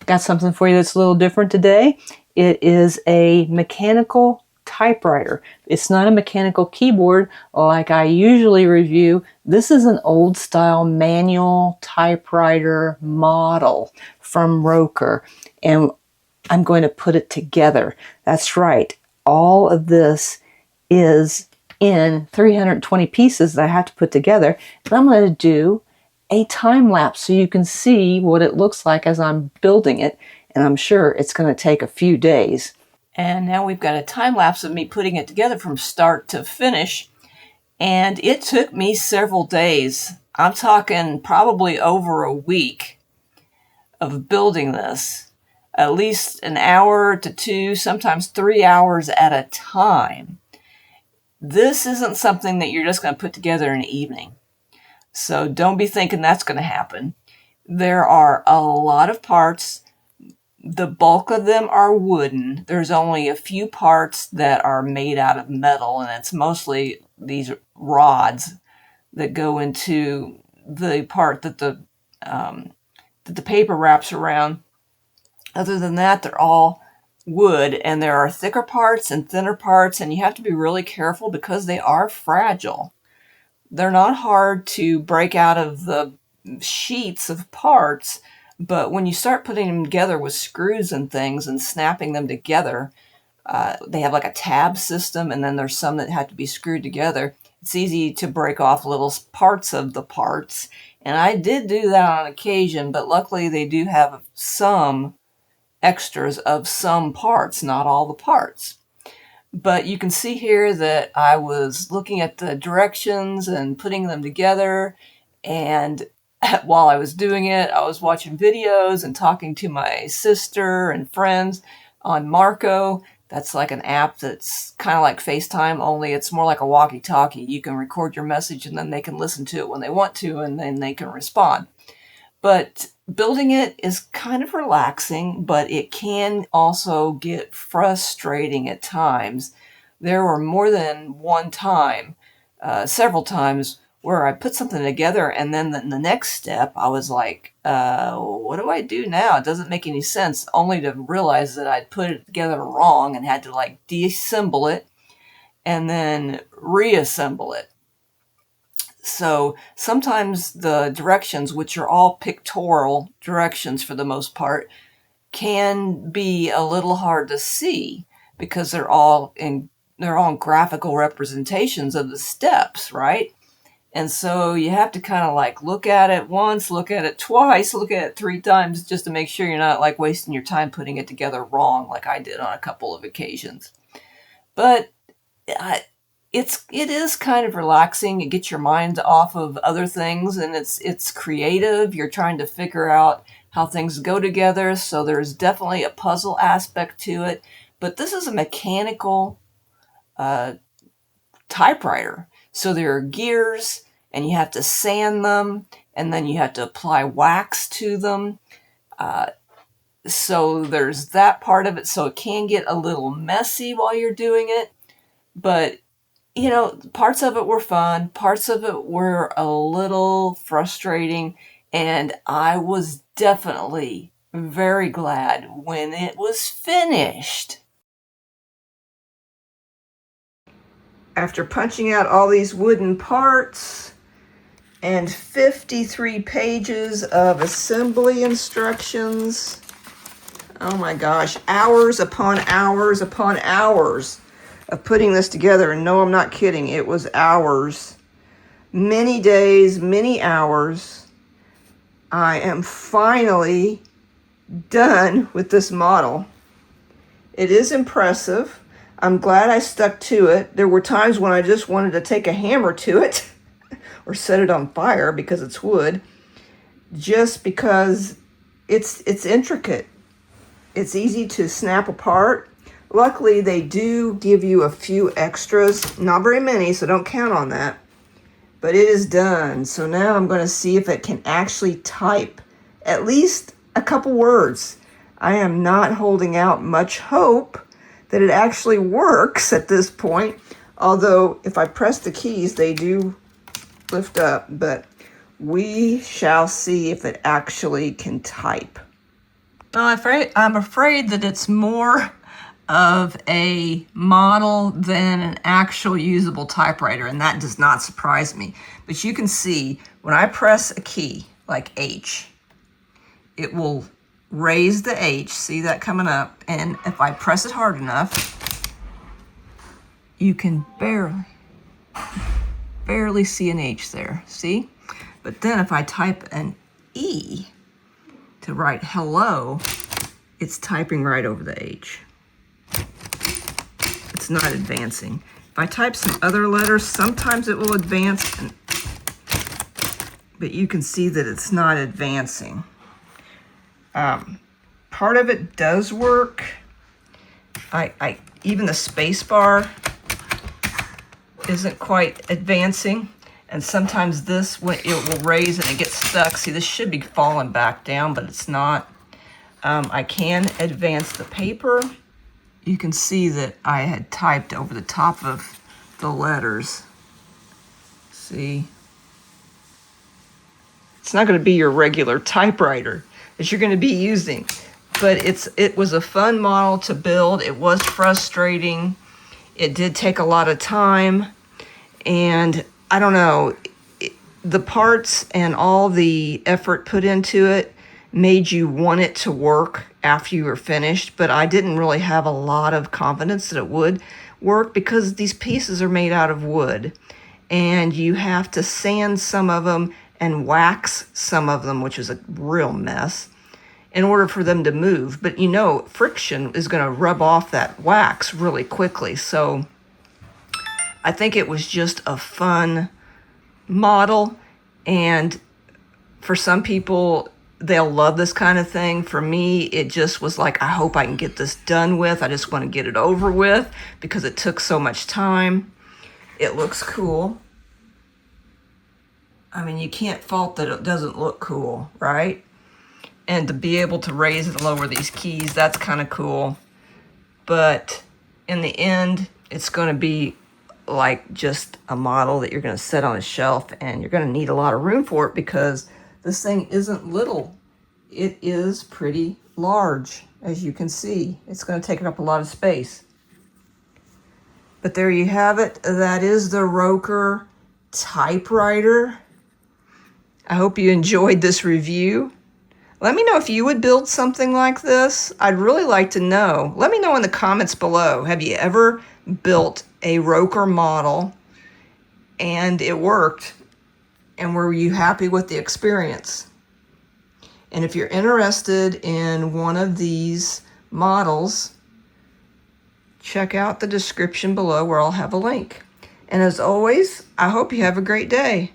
got something for you that's a little different today. It is a mechanical typewriter. It's not a mechanical keyboard like I usually review. This is an old style manual typewriter model from Roker, and I'm going to put it together. That's right. All of this is in 320 pieces that I have to put together, and I'm going to do a time lapse so you can see what it looks like as I'm building it, and I'm sure it's going to take a few days. And now we've got a time lapse of me putting it together from start to finish, and it took me several days. I'm talking probably over a week of building this, at least an hour to 2, sometimes 3 hours at a time. This isn't something that you're just going to put together in an evening. So don't be thinking that's going to happen. There are a lot of parts. The bulk of them are wooden. There's only a few parts that are made out of metal, and it's mostly these rods that go into the part that the paper wraps around. Other than that, they're all wood, and there are thicker parts and thinner parts, and you have to be really careful because they are fragile. They're not hard to break out of the sheets of parts, but when you start putting them together with screws and things and snapping them together, they have like a tab system, and then there's some that have to be screwed together. It's easy to break off little parts of the parts, and I did do that on occasion, but luckily they do have some extras of some parts, not all the parts. But you can see here that I was looking at the directions and putting them together, and while I was doing it, I was watching videos and talking to my sister and friends on Marco. That's like an app that's kind of like FaceTime, only it's more like a walkie-talkie. You can record your message and then they can listen to it when they want to, and then they can respond. But building it is kind of relaxing, but it can also get frustrating at times. There were more than one time, several times, where I put something together, and then the next step, I was like, what do I do now? It doesn't make any sense, only to realize that I'd put it together wrong and had to like deassemble it and then reassemble it. So sometimes the directions, which are all pictorial directions for the most part, can be a little hard to see because they're all graphical representations of the steps, right? And so you have to kind of like look at it once, look at it twice, look at it 3 times just to make sure you're not like wasting your time putting it together wrong like I did on a couple of occasions. But it is kind of relaxing. It gets your mind off of other things, and it's creative. You're trying to figure out how things go together, so there's definitely a puzzle aspect to it. But this is a mechanical typewriter, so there are gears, and you have to sand them, and then you have to apply wax to them. So there's that part of it, so it can get a little messy while you're doing it, but you know, parts of it were fun, parts of it were a little frustrating, and I was definitely very glad when it was finished. After punching out all these wooden parts and 53 pages of assembly instructions, oh my gosh, hours upon hours upon hours of putting this together. And no, I'm not kidding. It was hours, many days, many hours. I am finally done with this model. It is impressive. I'm glad I stuck to it. There were times when I just wanted to take a hammer to it or set it on fire because it's wood, just because it's intricate. It's easy to snap apart. Luckily, they do give you a few extras, not very many, so don't count on that. But it is done. So now I'm going to see if it can actually type at least a couple words. I am not holding out much hope that it actually works at this point, although if I press the keys, they do lift up, but we shall see if it actually can type. Well, I'm afraid that it's more of a model than an actual usable typewriter, and that does not surprise me. But you can see when I press a key like H, it will raise the H, see that coming up, and if I press it hard enough, you can barely see an H there, see? But then if I type an E to write hello, it's typing right over the H. It's not advancing. If I type some other letters, sometimes it will advance, but you can see that it's not advancing. Part of it does work. Even the space bar isn't quite advancing, and sometimes this, when it will raise and it gets stuck. See, this should be falling back down, but it's not. I can advance the paper. You can see that I had typed over the top of the letters. See? It's not going to be your regular typewriter that you're going to be using, but it was a fun model to build. It was frustrating. It did take a lot of time, and I don't know, the parts and all the effort put into it made you want it to work after you were finished, but I didn't really have a lot of confidence that it would work because these pieces are made out of wood, and you have to sand some of them and wax some of them, which is a real mess, in order for them to move. But you know, friction is going to rub off that wax really quickly. So I think it was just a fun model, and for some people, they'll love this kind of thing. For me, it just was like, I hope I can get this done with. I just want to get it over with because it took so much time. It looks cool. I mean, you can't fault that it doesn't look cool, right? And to be able to raise and lower these keys, that's kind of cool. But in the end, it's going to be like just a model that you're going to set on a shelf, and you're going to need a lot of room for it because this thing isn't little. It is pretty large, as you can see. It's going to take up a lot of space. But there you have it. That is the Roker Typewriter. I hope you enjoyed this review. Let me know if you would build something like this. I'd really like to know. Let me know in the comments below. Have you ever built a Roker model and it worked? And were you happy with the experience? And if you're interested in one of these models, check out the description below where I'll have a link. And as always, I hope you have a great day.